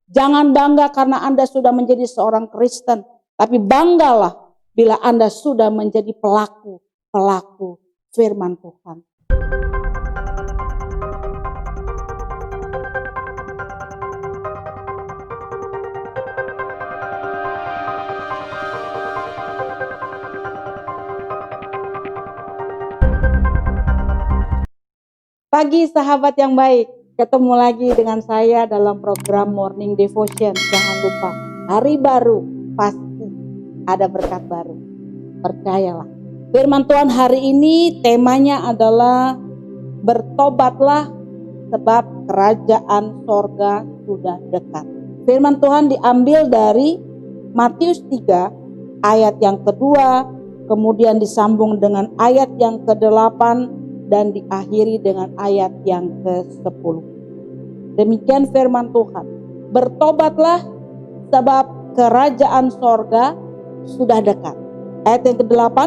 Jangan bangga karena Anda sudah menjadi seorang Kristen, tapi banggalah bila Anda sudah menjadi pelaku firman Tuhan. Pagi sahabat yang baik, ketemu lagi dengan saya dalam program Morning Devotion. Jangan lupa, hari baru pasti ada berkat baru. Percayalah. Firman Tuhan hari ini temanya adalah bertobatlah sebab kerajaan sorga sudah dekat. Firman Tuhan diambil dari Matius 3 ayat yang kedua, kemudian disambung dengan ayat yang ke-8 dan diakhiri dengan ayat yang ke-10. Demikian firman Tuhan. Bertobatlah sebab kerajaan sorga sudah dekat. Ayat yang ke-8.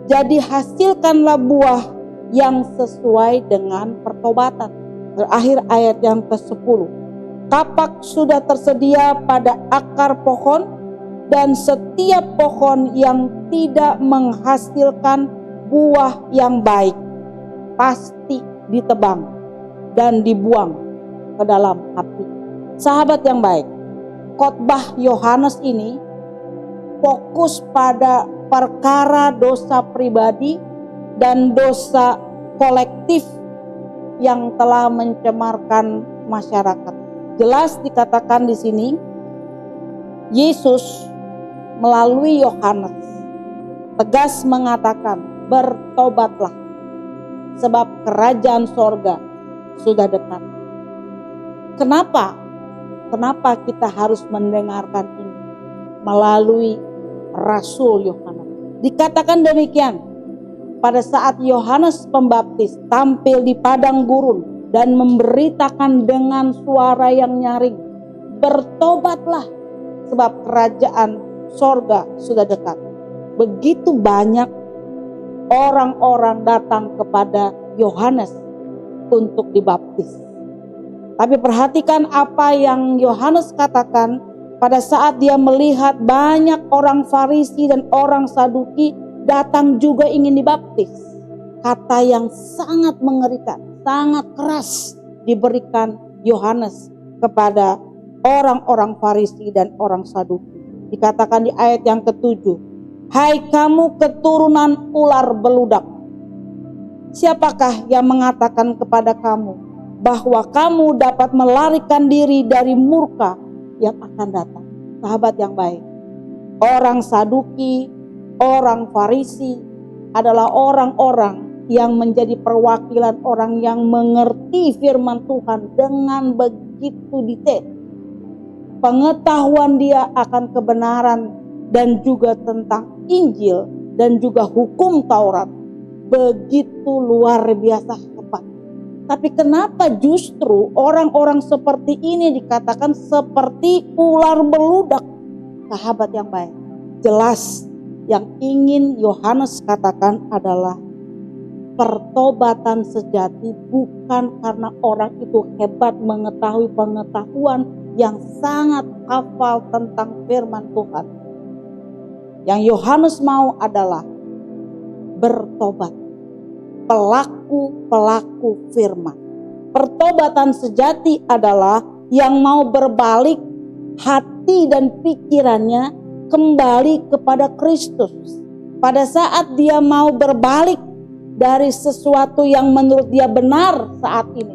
Jadi hasilkanlah buah yang sesuai dengan pertobatan. Terakhir ayat yang ke-10. Kapak sudah tersedia pada akar pohon, dan setiap pohon yang tidak menghasilkan buah yang baik pasti ditebang dan dibuang ke dalam api. Sahabat yang baik, khotbah Yohanes ini fokus pada perkara dosa pribadi dan dosa kolektif yang telah mencemarkan masyarakat. Jelas dikatakan di sini, Yesus melalui Yohanes tegas mengatakan, bertobatlah sebab kerajaan sorga sudah dekat. Kenapa kita harus mendengarkan ini melalui Rasul Yohanes? Dikatakan demikian, pada saat Yohanes Pembaptis tampil di padang gurun dan memberitakan dengan suara yang nyaring, bertobatlah sebab kerajaan sorga sudah dekat. Begitu banyak orang-orang datang kepada Yohanes untuk dibaptis. Tapi perhatikan apa yang Yohanes katakan pada saat dia melihat banyak orang Farisi dan orang Saduki datang juga ingin dibaptis. Kata yang sangat mengerikan, sangat keras diberikan Yohanes kepada orang-orang Farisi dan orang Saduki. Dikatakan di ayat yang ke-7. Hai kamu keturunan ular beludak, siapakah yang mengatakan kepada kamu bahwa kamu dapat melarikan diri dari murka yang akan datang? Sahabat yang baik, orang Saduki, orang Farisi adalah orang-orang yang menjadi perwakilan orang yang mengerti firman Tuhan dengan begitu detail. Pengetahuan dia akan kebenaran dan juga tentang Injil dan juga hukum Taurat begitu luar biasa hebat. Tapi kenapa justru orang-orang seperti ini dikatakan seperti ular beludak? Sahabat yang baik, jelas yang ingin Yohanes katakan adalah pertobatan sejati bukan karena orang itu hebat mengetahui pengetahuan yang sangat hafal tentang firman Tuhan. Yang Yohanes mau adalah bertobat, pelaku firman. Pertobatan sejati adalah yang mau berbalik hati dan pikirannya kembali kepada Kristus. Pada saat dia mau berbalik dari sesuatu yang menurut dia benar saat ini,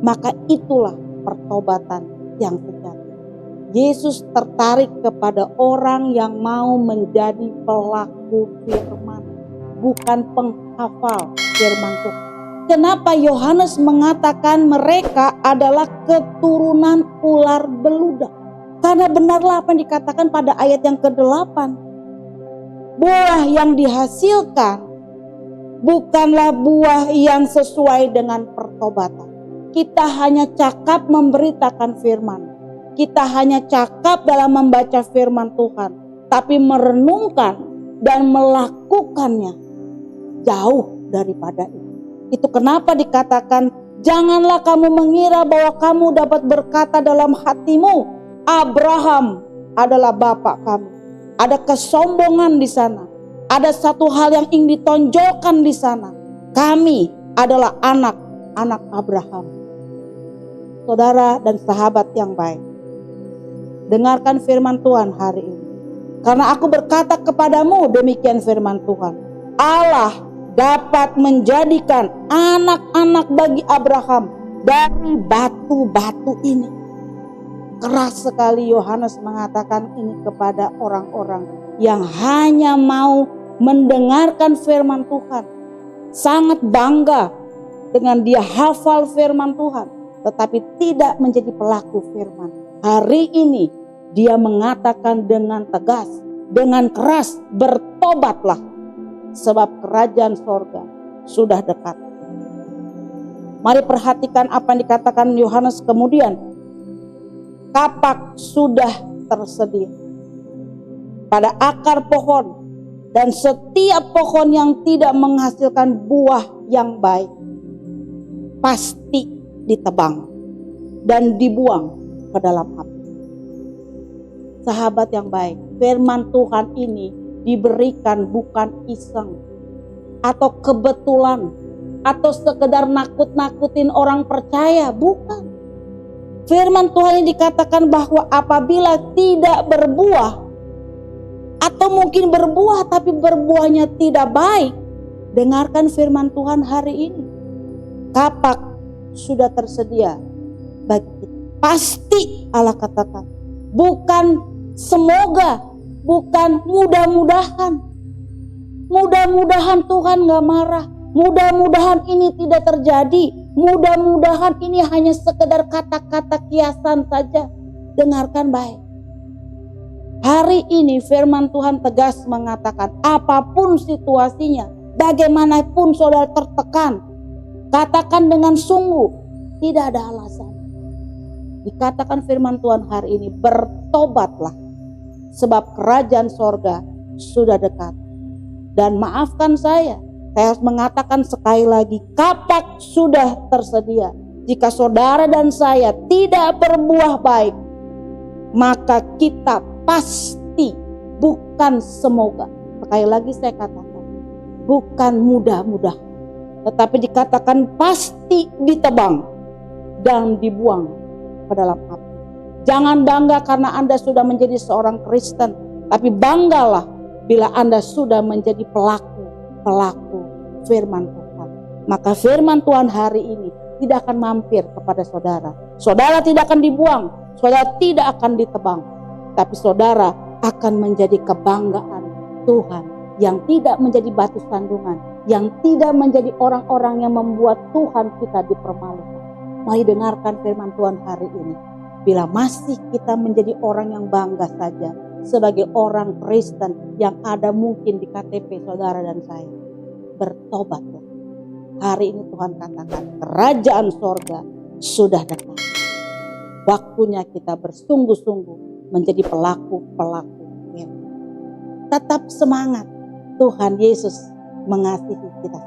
maka itulah pertobatan yang sejati. Yesus tertarik kepada orang yang mau menjadi pelaku firman, bukan penghafal firman Tuhan. Kenapa Yohanes mengatakan mereka adalah keturunan ular beludak? Karena benarlah apa yang dikatakan pada ayat yang ke-8. Buah yang dihasilkan bukanlah buah yang sesuai dengan pertobatan. Kita hanya cakap memberitakan firman. Kita hanya cakap dalam membaca firman Tuhan, tapi merenungkan dan melakukannya jauh daripada itu. Itu kenapa dikatakan Janganlah kamu mengira bahwa kamu dapat berkata dalam hatimu, Abraham adalah bapak kamu. Ada kesombongan di sana. Ada satu hal yang ingin ditonjolkan di sana. Kami adalah anak-anak Abraham. Saudara dan sahabat yang baik, dengarkan firman Tuhan hari ini. Karena aku berkata kepadamu, demikian firman Tuhan, Allah dapat menjadikan anak-anak bagi Abraham dari batu-batu ini. Keras sekali Yohanes mengatakan ini kepada orang-orang yang hanya mau mendengarkan firman Tuhan. Sangat bangga dengan dia hafal firman Tuhan, tetapi tidak menjadi pelaku firman. Hari ini dia mengatakan dengan tegas, dengan keras, bertobatlah, sebab kerajaan sorga sudah dekat. Mari perhatikan apa yang dikatakan Yohanes kemudian. Kapak sudah tersedia pada akar pohon, dan setiap pohon yang tidak menghasilkan buah yang baik pasti ditebang dan dibuang ke dalam api. Sahabat yang baik, firman Tuhan ini diberikan bukan iseng atau kebetulan atau sekedar nakut-nakutin orang percaya, bukan. Firman Tuhan ini dikatakan bahwa apabila tidak berbuah atau mungkin berbuah tapi berbuahnya tidak baik, dengarkan firman Tuhan hari ini. Kapak sudah tersedia bagi kita. Pasti Allah katakan, bukan semoga, bukan mudah-mudahan. Mudah-mudahan Tuhan gak marah. Mudah-mudahan ini tidak terjadi. Mudah-mudahan ini hanya sekedar kata-kata kiasan saja. Dengarkan baik. Hari ini firman Tuhan tegas mengatakan, apapun situasinya, bagaimanapun saudara tertekan, katakan dengan sungguh, tidak ada alasan. Dikatakan firman Tuhan hari ini, bertobatlah, sebab kerajaan sorga sudah dekat. Dan maafkan saya harus mengatakan sekali lagi, kapak sudah tersedia. Jika saudara dan saya tidak berbuah baik, maka kita pasti, bukan semoga. Sekali lagi saya katakan, bukan mudah-mudah, tetapi dikatakan pasti ditebang dan dibuang ke dalam api. Jangan bangga karena Anda sudah menjadi seorang Kristen, tapi banggalah bila Anda sudah menjadi pelaku firman Tuhan. Maka firman Tuhan hari ini tidak akan mampir kepada saudara. Saudara tidak akan dibuang, saudara tidak akan ditebang, tapi saudara akan menjadi kebanggaan Tuhan, yang tidak menjadi batu sandungan, yang tidak menjadi orang-orang yang membuat Tuhan kita dipermalukan. Mari dengarkan firman Tuhan hari ini. Bila masih kita menjadi orang yang bangga saja sebagai orang Kristen yang ada mungkin di KTP saudara dan saya, bertobatlah. Hari ini Tuhan katakan kerajaan sorga sudah dekat. Waktunya kita bersungguh-sungguh menjadi pelaku-pelaku firman. Tetap semangat, Tuhan Yesus mengasihi kita.